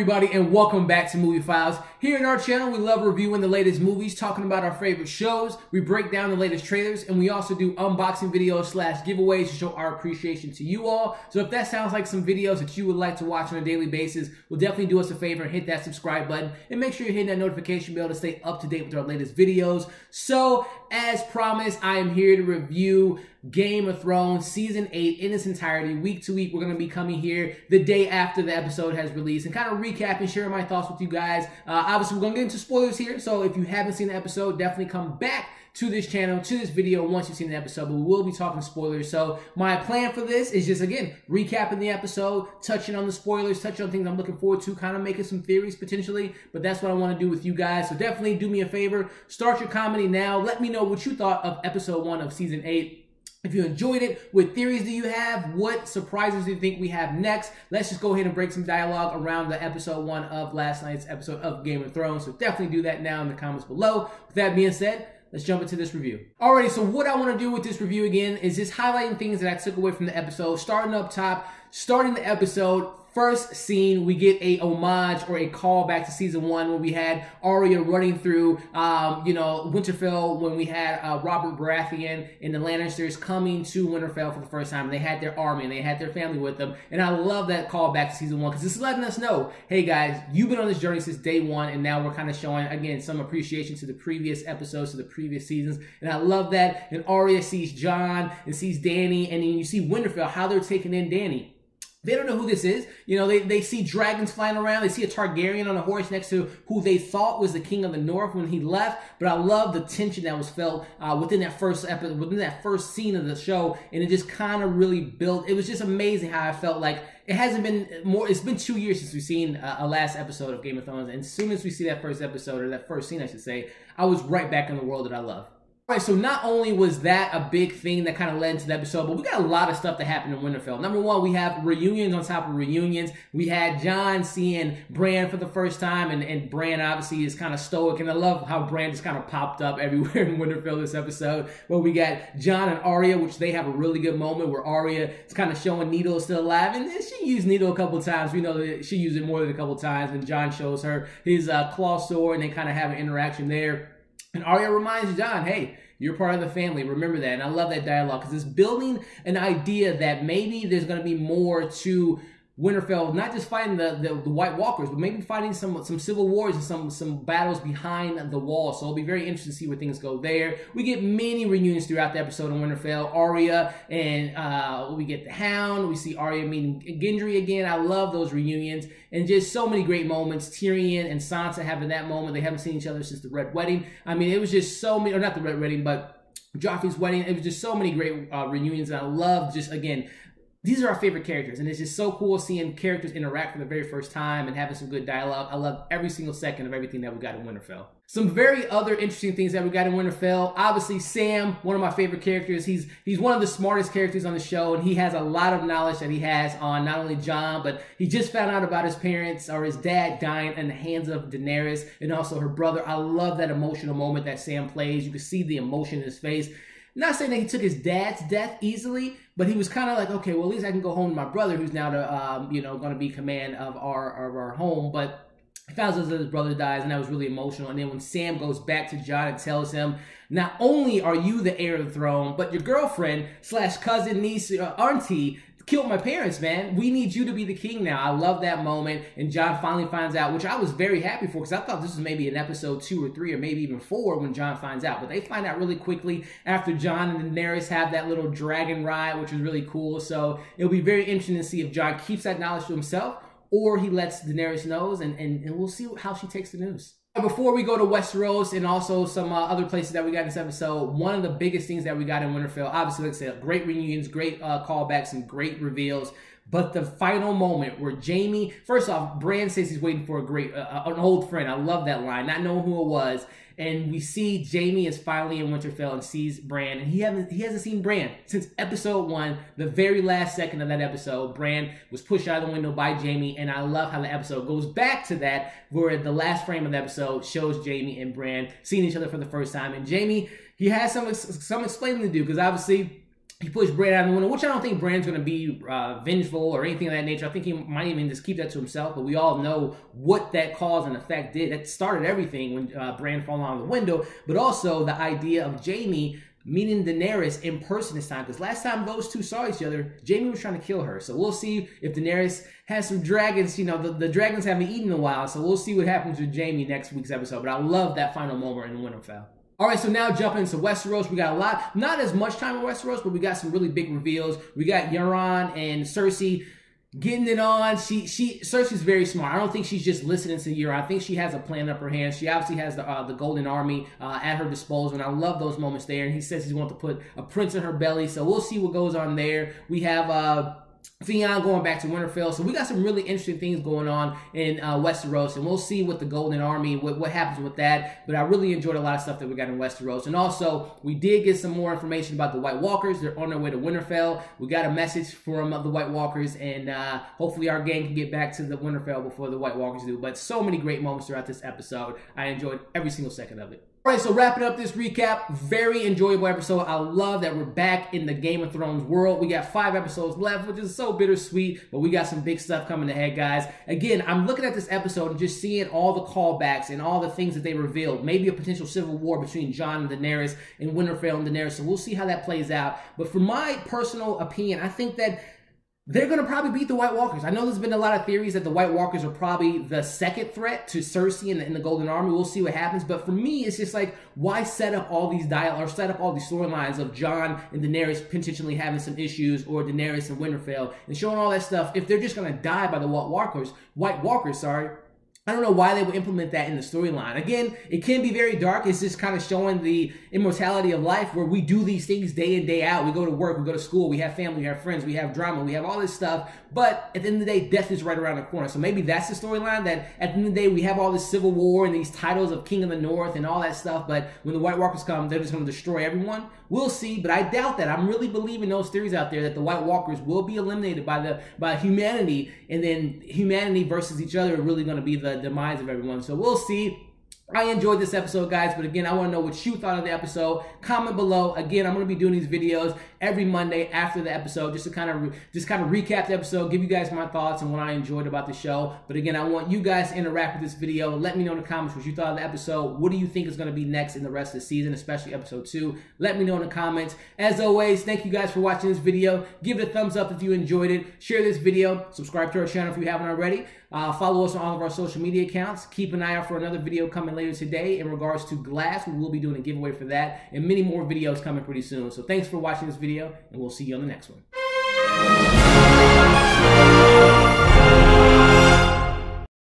everybody, and welcome back to Movie Files. Here in our channel, we love reviewing the latest movies, talking about our favorite shows. We break down the latest trailers, and we also do unboxing videos / giveaways to show our appreciation to you all. So if that sounds like some videos that you would like to watch on a daily basis, well, definitely do us a favor and hit that subscribe button, and make sure you're hitting that notification bell to stay up to date with our latest videos. So, as promised, I am here to review Game of Thrones Season 8 in its entirety. Week to week, we're going to be coming here the day after the episode has released and kind of recap and share my thoughts with you guys. Obviously, we're going to get into spoilers here, so if you haven't seen the episode, definitely come back to this channel, to this video once you've seen the episode, but we will be talking spoilers. So my plan for this is just, again, recapping the episode, touching on the spoilers, touching on things I'm looking forward to, kind of making some theories potentially, but that's what I want to do with you guys. So definitely do me a favor, start your commenting now. Let me know what you thought of episode 1 of season 8. If you enjoyed it, what theories do you have? What surprises do you think we have next? Let's just go ahead and break some dialogue around the episode 1 of last night's episode of Game of Thrones. So definitely do that now in the comments below. With that being said, let's jump into this review. Alrighty, so what I want to do with this review again is just highlighting things that I took away from the episode. Starting up top, starting the episode, first scene, we get a homage or a callback to season 1 when we had Arya running through, Winterfell, when we had Robert Baratheon and the Lannisters coming to Winterfell for the first time. And they had their army and they had their family with them. And I love that callback to season 1 because this is letting us know, hey guys, you've been on this journey since day 1, and now we're kind of showing, again, some appreciation to the previous episodes, to the previous seasons. And I love that. And Arya sees Jon and sees Dany, and then you see Winterfell, how they're taking in Dany. They don't know who this is. You know, they see dragons flying around. They see a Targaryen on a horse next to who they thought was the king of the north when he left. But I love the tension that was felt within that first episode, within that first scene of the show. And it just kind of really built. It was just amazing how I felt like it hasn't been more. It's been 2 years since we've seen a last episode of Game of Thrones. And as soon as we see that first episode, or that first scene, I should say, I was right back in the world that I love. Alright, so not only was that a big thing that kind of led into the episode, but we got a lot of stuff that happened in Winterfell. Number one, we have reunions on top of reunions. We had Jon seeing Bran for the first time, and Bran obviously is kind of stoic, and I love how Bran just kind of popped up everywhere in Winterfell this episode. Well, we got Jon and Arya, which they have a really good moment where Arya is kind of showing Needle is still alive, and she used Needle a couple of times. We know that she used it more than a couple of times, and Jon shows her his claw sword, and they kind of have an interaction there. And Arya reminds Jon, hey, you're part of the family. Remember that. And I love that dialogue because it's building an idea that maybe there's going to be more to Winterfell, not just fighting the White Walkers, but maybe fighting some civil wars and some battles behind the wall. So it'll be very interesting to see where things go there. We get many reunions throughout the episode in Winterfell. Arya and we get the Hound. We see Arya meeting Gendry again. I love those reunions. And just so many great moments. Tyrion and Sansa having that moment. They haven't seen each other since the Red Wedding. I mean, it was just so many, or not the Red Wedding, but Joffrey's wedding. It was just so many great reunions. And I love just, again, these are our favorite characters, and it's just so cool seeing characters interact for the very first time and having some good dialogue. I love every single second of everything that we got in Winterfell. Some very other interesting things that we got in Winterfell. Obviously, Sam, one of my favorite characters. He's one of the smartest characters on the show, and he has a lot of knowledge that he has on not only Jon, but he just found out about his parents or his dad dying in the hands of Daenerys and also her brother. I love that emotional moment that Sam plays. You can see the emotion in his face. Not saying that he took his dad's death easily, but he was kind of like, okay, well, at least I can go home to my brother, who's now going to be command of our home. But he found out that his brother dies, and that was really emotional. And then when Sam goes back to Jon and tells him, not only are you the heir of the throne, but your girlfriend / cousin, niece, auntie killed my parents, man. We need you to be the king now. I love that moment. And Jon finally finds out, which I was very happy for because I thought this was maybe in episode 2 or 3 or maybe even 4 when Jon finds out. But they find out really quickly after Jon and Daenerys have that little dragon ride, which was really cool. So it'll be very interesting to see if Jon keeps that knowledge to himself or he lets Daenerys know, and we'll see how she takes the news. Before we go to Westeros and also some other places that we got in this episode, one of the biggest things that we got in Winterfell, obviously, like I said, great reunions, great callbacks, and great reveals. But the final moment where Jaime, first off, Bran says he's waiting for an old friend. I love that line, not knowing who it was. And we see Jaime is finally in Winterfell and sees Bran, and he hasn't seen Bran since episode 1, the very last second of that episode. Bran was pushed out of the window by Jaime, and I love how the episode goes back to that, where the last frame of the episode shows Jaime and Bran seeing each other for the first time. And Jaime, he has some explaining to do, because obviously he pushed Bran out the window, which I don't think Bran's going to be vengeful or anything of that nature. I think he might even just keep that to himself, but we all know what that cause and effect did. That started everything when Bran fell out of the window, but also the idea of Jaime meeting Daenerys in person this time, because last time those two saw each other, Jaime was trying to kill her. So we'll see if Daenerys has some dragons. You know, the dragons haven't eaten in a while, so we'll see what happens with Jaime next week's episode. But I love that final moment in Winterfell. All right, so now jumping into Westeros, we got a lot, not as much time in Westeros, but we got some really big reveals. We got Euron and Cersei getting it on. Cersei's very smart. I don't think she's just listening to Euron. I think she has a plan up her hand. She obviously has the Golden Army at her disposal, and I love those moments there. And he says he's going to put a prince in her belly, so we'll see what goes on there. We have Theon going back to Winterfell. So we got some really interesting things going on in Westeros, and we'll see what the Golden Army, what happens with that. But I really enjoyed a lot of stuff that we got in Westeros. And also, we did get some more information about the White Walkers. They're on their way to Winterfell. We got a message from the White Walkers, and hopefully our gang can get back to the Winterfell before the White Walkers do. But so many great moments throughout this episode. I enjoyed every single second of it. All right, so wrapping up this recap, very enjoyable episode. I love that we're back in the Game of Thrones world. We got 5 episodes left, which is so bittersweet, but we got some big stuff coming ahead, guys. Again, I'm looking at this episode and just seeing all the callbacks and all the things that they revealed. Maybe a potential civil war between Jon and Daenerys and Winterfell and Daenerys, so we'll see how that plays out. But for my personal opinion, I think that they're going to probably beat the White Walkers. I know there's been a lot of theories that the White Walkers are probably the second threat to Cersei and the Golden Army. We'll see what happens. But for me, it's just like, why set up all these set up all these storylines of Jon and Daenerys potentially having some issues, or Daenerys and Winterfell, and showing all that stuff if they're just going to die by the White Walkers, sorry. I don't know why they would implement that in the storyline. Again, it can be very dark. It's just kind of showing the immortality of life, where we do these things day in, day out. We go to work, we go to school, we have family, we have friends, we have drama, we have all this stuff. But at the end of the day, death is right around the corner. So maybe that's the storyline, that at the end of the day, we have all this civil war and these titles of King of the North and all that stuff. But when the White Walkers come, they're just going to destroy everyone. We'll see, but I doubt that. I'm really believing those theories out there that the White Walkers will be eliminated by humanity, and then humanity versus each other are really going to be the demise of everyone. So we'll see. I enjoyed this episode, guys, but again, I want to know what you thought of the episode. Comment below. Again, I'm going to be doing these videos every Monday after the episode, just to kind of recap the episode, give you guys my thoughts and what I enjoyed about the show. But again, I want you guys to interact with this video. Let me know in the comments what you thought of the episode. What do you think is going to be next in the rest of the season, especially episode 2? Let me know in the comments. As always, thank you guys for watching this video. Give it a thumbs up if you enjoyed it. Share this video. Subscribe to our channel if you haven't already. Follow us on all of our social media accounts. Keep an eye out for another video coming later today in regards to glass. We will be doing a giveaway for that, and many more videos coming pretty soon. So thanks for watching this video, and we'll see you on the next one.